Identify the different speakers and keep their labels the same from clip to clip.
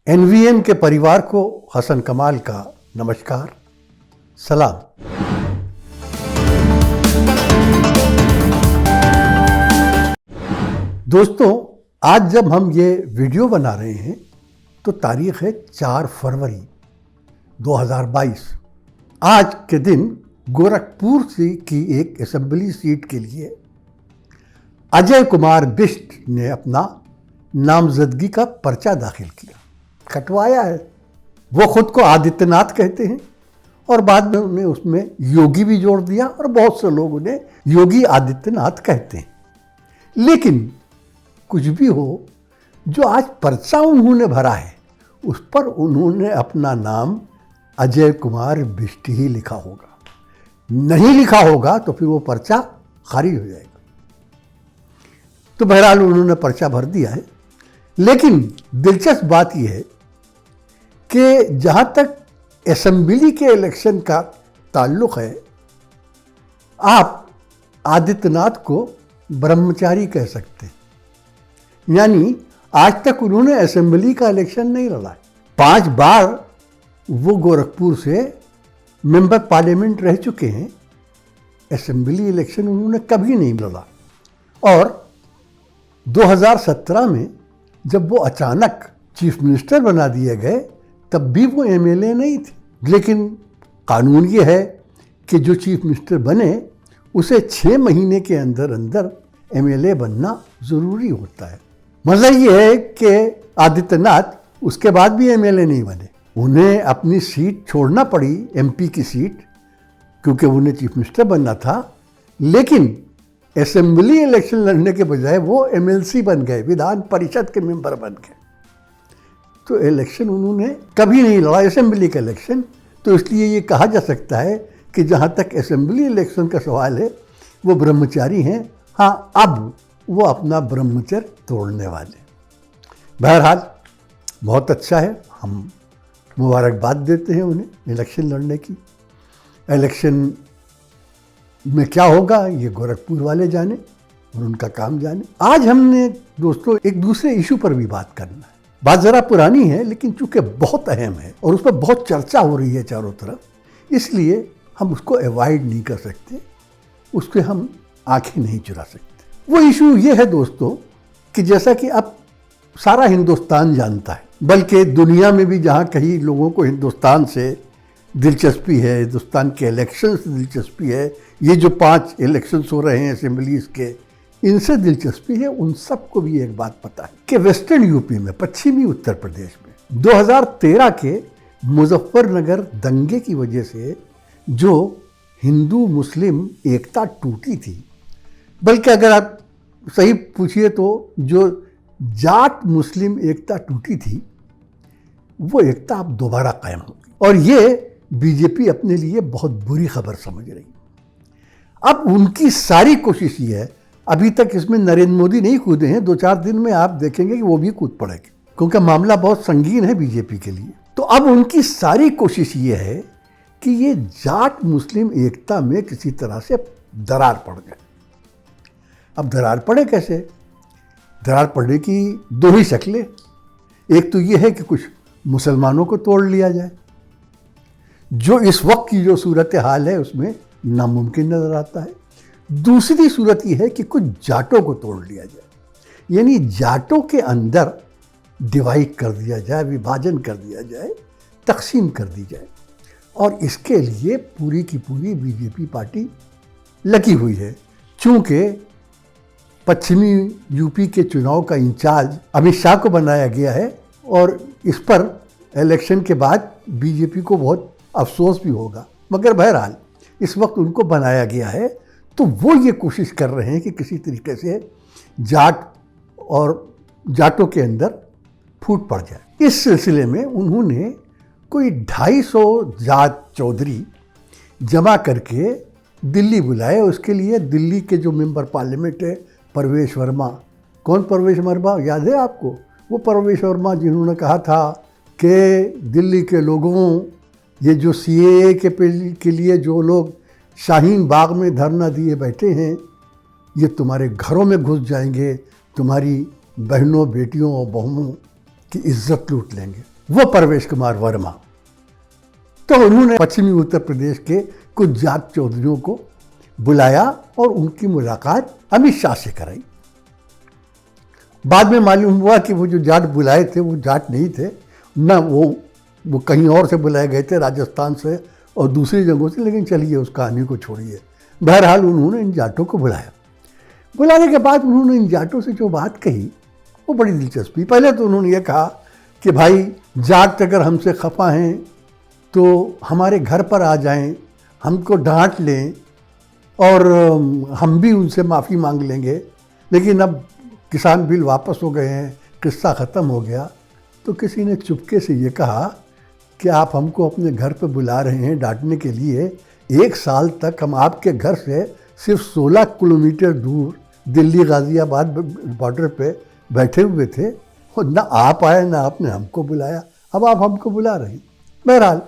Speaker 1: NVM के परिवार को हसन कमाल का नमस्कार, सलाम। दोस्तों, आज जब हम ये वीडियो बना रहे हैं तो तारीख है 4 फरवरी 2022। आज के दिन गोरखपुर की एक असेंबली सीट के लिए अजय कुमार बिष्ट ने अपना नामजदगी का पर्चा दाखिल किया, कटवाया है। वो खुद को आदित्यनाथ कहते हैं और बाद में उन्हें उसमें योगी भी जोड़ दिया और बहुत से लोग उन्हें योगी आदित्यनाथ कहते हैं। लेकिन कुछ भी हो, जो आज पर्चा उन्होंने भरा है उस पर उन्होंने अपना नाम अजय कुमार बिष्ट ही लिखा होगा। नहीं लिखा होगा तो फिर वो पर्चा खारिज हो जाएगा। तो बहरहाल उन्होंने पर्चा भर दिया है। लेकिन दिलचस्प बात यह है कि जहाँ तक असेंबली के इलेक्शन का ताल्लुक़ है, आप आदित्यनाथ को ब्रह्मचारी कह सकते हैं। यानी आज तक उन्होंने असेंबली का इलेक्शन नहीं लड़ा। 5 बार वो गोरखपुर से मेंबर पार्लियामेंट रह चुके हैं। असेंबली इलेक्शन उन्होंने कभी नहीं लड़ा। और 2017 में जब वो अचानक चीफ मिनिस्टर बना दिए गए तब भी वो एमएलए नहीं थे। लेकिन कानून ये है कि जो चीफ मिनिस्टर बने उसे 6 महीने के अंदर अंदर एमएलए बनना ज़रूरी होता है। मज़ा ये है कि आदित्यनाथ उसके बाद भी एमएलए नहीं बने। उन्हें अपनी सीट छोड़ना पड़ी, एमपी की सीट, क्योंकि उन्हें चीफ मिनिस्टर बनना था। लेकिन असेंबली इलेक्शन लड़ने के बजाय वो एमएलसी बन गए, विधान परिषद के मेंबर बन गए। तो इलेक्शन उन्होंने कभी नहीं लड़ा, असेंबली का इलेक्शन। तो इसलिए ये कहा जा सकता है कि जहाँ तक असेंबली इलेक्शन का सवाल है वो ब्रह्मचारी हैं। हाँ, अब वो अपना ब्रह्मचर्य तोड़ने वाले। बहरहाल बहुत अच्छा है, हम मुबारकबाद देते हैं उन्हें इलेक्शन लड़ने की। इलेक्शन में क्या होगा ये गोरखपुर वाले जाने और उनका काम जाने। आज हमने दोस्तों एक दूसरे इशू पर भी बात करना है। बात ज़रा पुरानी है लेकिन चूँकि बहुत अहम है और उस पर बहुत चर्चा हो रही है चारों तरफ, इसलिए हम उसको अवॉइड नहीं कर सकते, उसके हम आंखें नहीं चुरा सकते। वो इशू ये है दोस्तों कि जैसा कि अब सारा हिंदुस्तान जानता है, बल्कि दुनिया में भी जहाँ कहीं लोगों को हिंदुस्तान से दिलचस्पी है, हिंदुस्तान के इलेक्शन से दिलचस्पी है, ये जो 5 इलेक्शंस हो रहे हैं असेंबलीज के, इनसे दिलचस्पी है, उन सबको भी एक बात पता है कि वेस्टर्न यूपी में, पश्चिमी उत्तर प्रदेश में 2013 के मुजफ्फरनगर दंगे की वजह से जो हिंदू मुस्लिम एकता टूटी थी, बल्कि अगर आप सही पूछिए तो जो जाट मुस्लिम एकता टूटी थी वो एकता अब दोबारा कायम होगी। और ये बीजेपी अपने लिए बहुत बुरी खबर समझ रही। अब उनकी सारी कोशिश ये है, अभी तक इसमें नरेंद्र मोदी नहीं कूदे हैं, 2-4 दिन में आप देखेंगे कि वो भी कूद पड़ेंगे, क्योंकि मामला बहुत संगीन है बीजेपी के लिए। तो अब उनकी सारी कोशिश ये है कि ये जाट मुस्लिम एकता में किसी तरह से दरार पड़ जाए। अब दरार पड़े कैसे? दरार पड़ने की 2 ही शक्लें। एक तो ये है कि कुछ मुसलमानों को तोड़ लिया जाए, जो इस वक्त की जो सूरत हाल है उसमें नामुमकिन नजर आता है। दूसरी सूरत यह है कि कुछ जाटों को तोड़ लिया जाए, यानी जाटों के अंदर डिवाइड कर दिया जाए, विभाजन कर दिया जाए, तकसीम कर दी जाए। और इसके लिए पूरी की पूरी बीजेपी पार्टी लगी हुई है। चूँकि पश्चिमी यूपी के चुनाव का इंचार्ज अमित शाह को बनाया गया है और इस पर इलेक्शन के बाद बीजेपी को बहुत अफसोस भी होगा, मगर बहरहाल इस वक्त उनको बनाया गया है। तो वो ये कोशिश कर रहे हैं कि किसी तरीके से जाट और जाटों के अंदर फूट पड़ जाए। इस सिलसिले में उन्होंने कोई 250 जाट चौधरी जमा करके दिल्ली बुलाए। उसके लिए दिल्ली के जो मेंबर पार्लियामेंट है परवेश वर्मा, कौन परवेश वर्मा याद है आपको? वो परवेश वर्मा जिन्होंने कहा था कि दिल्ली के लोगों, ये जो सीएए के लिए जो लोग शाहीन बाग में धरना दिए बैठे हैं, ये तुम्हारे घरों में घुस जाएंगे, तुम्हारी बहनों बेटियों और बहुओं की इज्जत लूट लेंगे। वो परवेश कुमार वर्मा। तो उन्होंने पश्चिमी उत्तर प्रदेश के कुछ जाट चौधरियों को बुलाया और उनकी मुलाकात अमित शाह से कराई। बाद में मालूम हुआ कि वो जो जाट बुलाए थे वो जाट नहीं थे, ना वो कहीं और से बुलाए गए थे, राजस्थान से और दूसरी जगहों से। लेकिन चलिए उस कहानी को छोड़िए। बहरहाल उन्होंने इन जाटों को बुलाया। बुलाने के बाद उन्होंने इन जाटों से जो बात कही वो बड़ी दिलचस्पी। पहले तो उन्होंने ये कहा कि भाई जाट अगर हमसे खफा हैं तो हमारे घर पर आ जाएं, हमको डांट लें और हम भी उनसे माफ़ी मांग लेंगे। लेकिन अब किसान बिल वापस हो गए हैं, किस्सा ख़त्म हो गया। तो किसी ने चुपके से ये कहा कि आप हमको अपने घर पर बुला रहे हैं डांटने के लिए। 1 साल तक हम आपके घर से सिर्फ 16 किलोमीटर दूर दिल्ली गाज़ियाबाद बॉर्डर पे बैठे हुए थे और ना आप आए ना आपने हमको बुलाया, अब आप हमको बुला रहे हैं। बहरहाल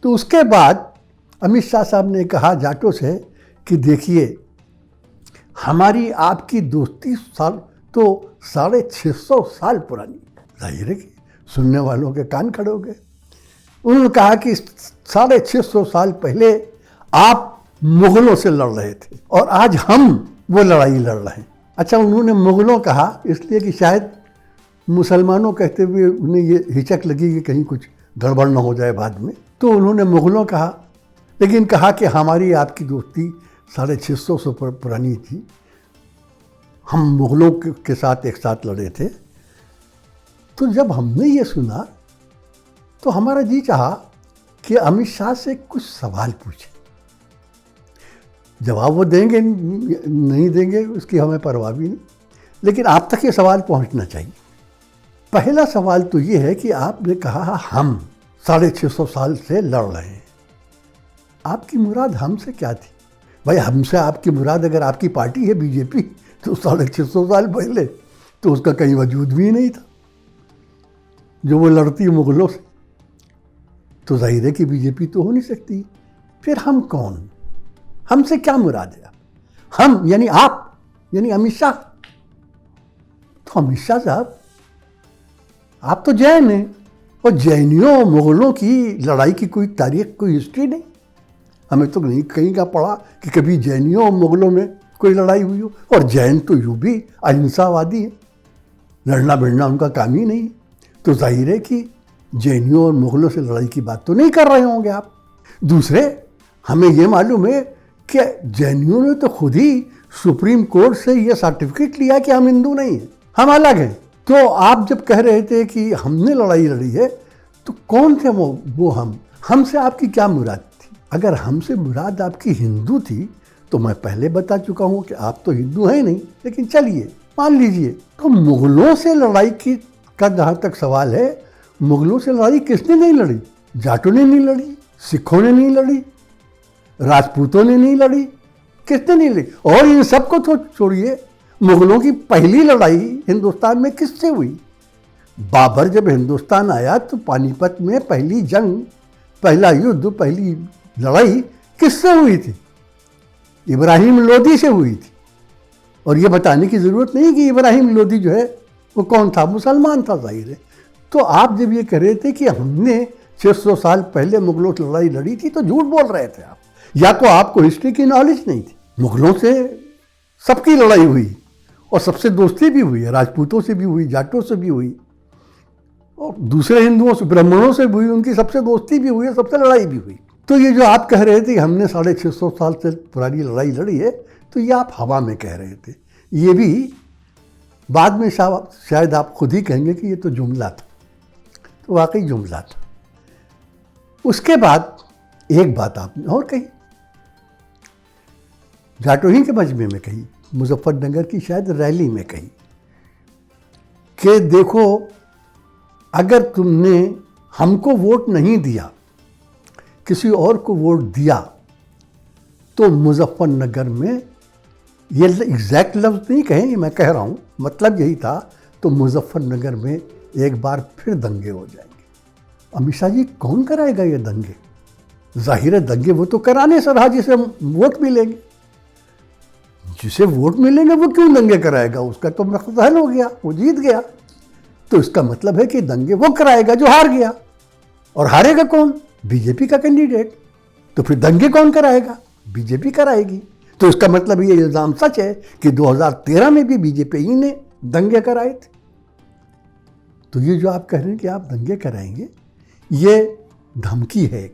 Speaker 1: तो उसके बाद अमित शाह साहब ने कहा जाटों से कि देखिए हमारी आपकी दोस्ती साल तो 650 साल पुरानी। जाहिर है कि सुनने वालों के कान खड़े हो गए। उन्होंने कहा कि 650 साल पहले आप मुगलों से लड़ रहे थे और आज हम वो लड़ाई लड़ रहे हैं। अच्छा, उन्होंने मुगलों कहा इसलिए कि शायद मुसलमानों कहते हुए उन्हें ये हिचक लगी कि कहीं कुछ गड़बड़ न हो जाए बाद में, तो उन्होंने मुगलों कहा। लेकिन कहा कि हमारी आपकी दोस्ती 650 से पुरानी थी, हम मुगलों के साथ एक साथ लड़े थे। तो जब हमने ये सुना तो हमारा जी चाहा कि अमित शाह से कुछ सवाल पूछे। जवाब वो देंगे नहीं देंगे उसकी हमें परवाह भी नहीं, लेकिन आप तक ये सवाल पहुंचना चाहिए। पहला सवाल तो ये है कि आपने कहा हम 650 साल से लड़ रहे हैं, आपकी मुराद हमसे क्या थी? भाई हमसे आपकी मुराद अगर आपकी पार्टी है बीजेपी तो 650 साल पहले तो उसका कहीं वजूद भी नहीं था जो वो लड़ती है मुगलों से। तो जाहिर है कि बीजेपी तो हो नहीं सकती। फिर हम कौन, हमसे क्या मुराद है? हम यानी आप, यानी अमित शाह। तो अमित शाह साहब आप तो जैन हैं और जैनियों और मुगलों की लड़ाई की कोई तारीख, कोई हिस्ट्री नहीं। हमें तो नहीं कहीं का पढ़ा कि कभी जैनियों और मुगलों में कोई लड़ाई हुई हो। और जैन तो यूँ भी अहिंसावादी है, लड़ना भिड़ना उनका काम ही नहीं। तो जाहिर है कि जैनियों और मुगलों से लड़ाई की बात तो नहीं कर रहे होंगे आप। दूसरे, हमें ये मालूम है कि जैनियों ने तो खुद ही सुप्रीम कोर्ट से ये सर्टिफिकेट लिया कि हम हिंदू नहीं हैं, हम अलग हैं। तो आप जब कह रहे थे कि हमने लड़ाई लड़ी है तो कौन थे वो हम? हमसे आपकी क्या मुराद थी? अगर हमसे मुराद आपकी हिंदू थी तो मैं पहले बता चुका हूँ कि आप तो हिंदू हैं नहीं। लेकिन चलिए मान लीजिए, तो मुगलों से लड़ाई का जहाँ तक सवाल है, मुगलों से लड़ाई किसने नहीं लड़ी? जाटों ने नहीं लड़ी, सिखों ने नहीं लड़ी, राजपूतों ने नहीं लड़ी, किसने नहीं लड़ी? और इन सबको तो छोड़िए, मुगलों की पहली लड़ाई हिंदुस्तान में किससे हुई? बाबर जब हिंदुस्तान आया तो पानीपत में पहली जंग, पहला युद्ध, पहली लड़ाई किससे हुई थी? इब्राहिम लोदी से हुई थी। और ये बताने की ज़रूरत नहीं कि इब्राहिम लोदी जो है वो कौन था, मुसलमान था, जाहिर है। तो आप जब ये कह रहे थे कि हमने 600 साल पहले मुगलों से लड़ाई लड़ी थी तो झूठ बोल रहे थे आप, या तो आपको हिस्ट्री की नॉलेज नहीं थी। मुगलों से सबकी लड़ाई हुई और सबसे दोस्ती भी हुई है, राजपूतों से भी हुई, जाटों से भी हुई और दूसरे हिंदुओं से, ब्राह्मणों से भी हुई, उनकी सबसे दोस्ती भी हुई है, सबसे लड़ाई भी हुई। तो ये जो आप कह रहे थे कि हमने 650 साल से पुरानी लड़ाई लड़ी है, तो ये आप हवा में कह रहे थे। ये भी बाद में शायद आप खुद ही कहेंगे कि ये तो जुमला था। तो वाकई जुमला था। उसके बाद एक बात आपने और कही, जाटोही के मजमे में कही, मुजफ्फरनगर की शायद रैली में कही कि देखो अगर तुमने हमको वोट नहीं दिया, किसी और को वोट दिया, तो मुजफ्फरनगर में, ये एग्जैक्ट लफ्ज़ नहीं कहे, ये मैं कह रहा हूँ, मतलब यही था, तो मुजफ्फरनगर में एक बार फिर दंगे हो जाएंगे। अमित शाह जी कौन कराएगा ये दंगे? जाहिर है दंगे वो तो कराने से रहा जिसे वोट मिलेंगे। जिसे वोट मिलेंगे वो क्यों दंगे कराएगा? उसका तो मकसद हल हो गया, वो जीत गया। तो इसका मतलब है कि दंगे वो कराएगा जो हार गया। और हारेगा कौन? बीजेपी का कैंडिडेट। तो फिर दंगे कौन कराएगा? बीजेपी कराएगी। तो इसका मतलब ये इल्जाम सच है कि 2013 में भी बीजेपी ही ने दंगे कराए थे। तो ये जो आप कह रहे हैं कि आप दंगे कराएंगे, ये धमकी है।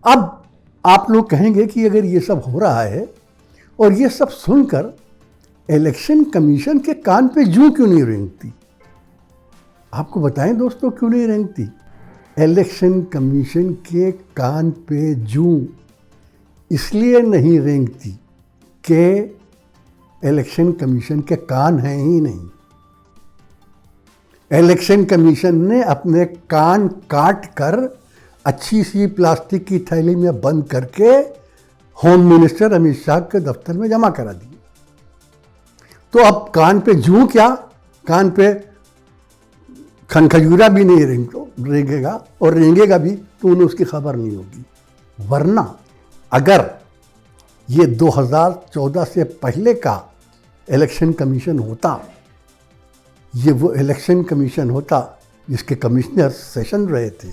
Speaker 1: अब आप लोग कहेंगे कि अगर ये सब हो रहा है और ये सब सुनकर इलेक्शन कमीशन के कान पे जूं क्यों नहीं रेंगती? आपको बताएं दोस्तों, क्यों नहीं रेंगती? इलेक्शन कमीशन के कान पे जूं इसलिए नहीं रेंगती कि इलेक्शन कमीशन के कान हैं ही नहीं। इलेक्शन कमीशन ने अपने कान काट कर अच्छी सी प्लास्टिक की थैली में बंद करके होम मिनिस्टर अमित शाह के दफ्तर में जमा करा दिए। तो अब कान पे जूं क्या, कान पे खनखजूरा भी नहीं रेंगेगा, और रेंगेगा भी तो उन्हें उसकी खबर नहीं होगी। वरना अगर ये 2014 से पहले का इलेक्शन कमीशन होता, ये वो इलेक्शन कमीशन होता जिसके कमिश्नर सेशन रहे थे,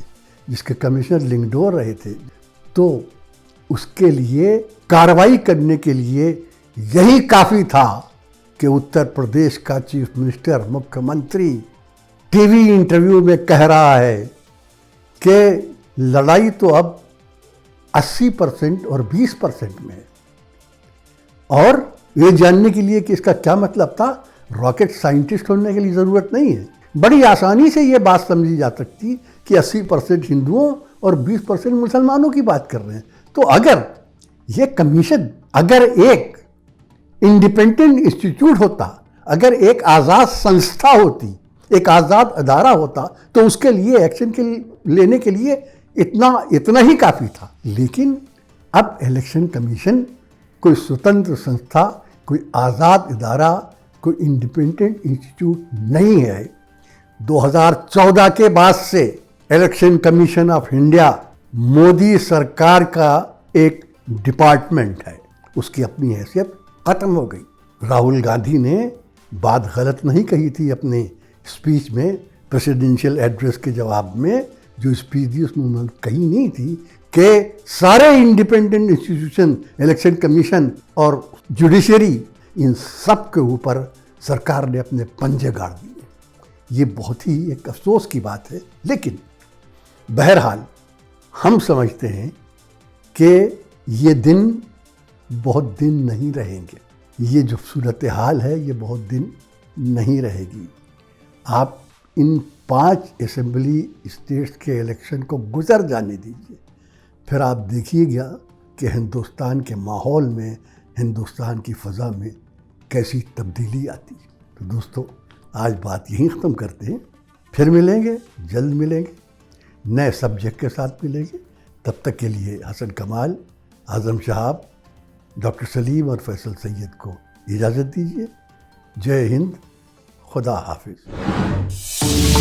Speaker 1: जिसके कमिश्नर लिंगडोर रहे थे, तो उसके लिए कार्रवाई करने के लिए यही काफ़ी था कि उत्तर प्रदेश का चीफ मिनिस्टर, मुख्यमंत्री टीवी इंटरव्यू में कह रहा है कि लड़ाई तो अब 80% और 20% में है। और ये जानने के लिए कि इसका क्या मतलब था, रॉकेट साइंटिस्ट होने के लिए ज़रूरत नहीं है। बड़ी आसानी से ये बात समझी जा सकती कि 80% हिंदुओं और 20% मुसलमानों की बात कर रहे हैं। तो अगर ये कमीशन, अगर एक इंडिपेंडेंट इंस्टीट्यूट होता, अगर एक आज़ाद संस्था होती, एक आज़ाद अदारा होता, तो उसके लिए एक्शन लेने के लिए इतना ही काफ़ी था। लेकिन अब इलेक्शन कमीशन कोई स्वतंत्र संस्था, कोई आज़ाद इदारा, कोई इंडिपेंडेंट इंस्टीट्यूट नहीं है। 2014 के बाद से election commission of India Modi सरकार का एक डिपार्टमेंट है। उसकी अपनी हैसियत खत्म हो गई। राहुल गांधी ने बात गलत नहीं कही थी अपने स्पीच में, प्रेसिडेंशियल एड्रेस के जवाब में जो स्पीच दी उसमें उन्होंने कही नहीं थी कि सारे इंडिपेंडेंट इंस्टीट्यूशन, इलेक्शन कमीशन और जुडिशरी, इन सब के ऊपर सरकार ने अपने पंजे गाड़ दिए। ये बहुत ही एक अफसोस की बात है। लेकिन बहरहाल हम समझते हैं कि ये दिन बहुत दिन नहीं रहेंगे। ये जो सूरत हाल है ये बहुत दिन नहीं रहेगी। आप इन 5 असेंबली स्टेट्स के इलेक्शन को गुजर जाने दीजिए, फिर आप देखिएगा कि हिंदुस्तान के माहौल में, हिंदुस्तान की फ़ज़ा में कैसी तब्दीली आती है। तो दोस्तों, आज बात यहीं ख़त्म करते हैं। फिर मिलेंगे, जल्द मिलेंगे, नए सब्जेक्ट के साथ मिलेंगे। तब तक के लिए हसन कमाल, आज़म शहाब, डॉक्टर सलीम और फैसल सैयद को इजाज़त दीजिए। जय हिंद, खुदा हाफिज़।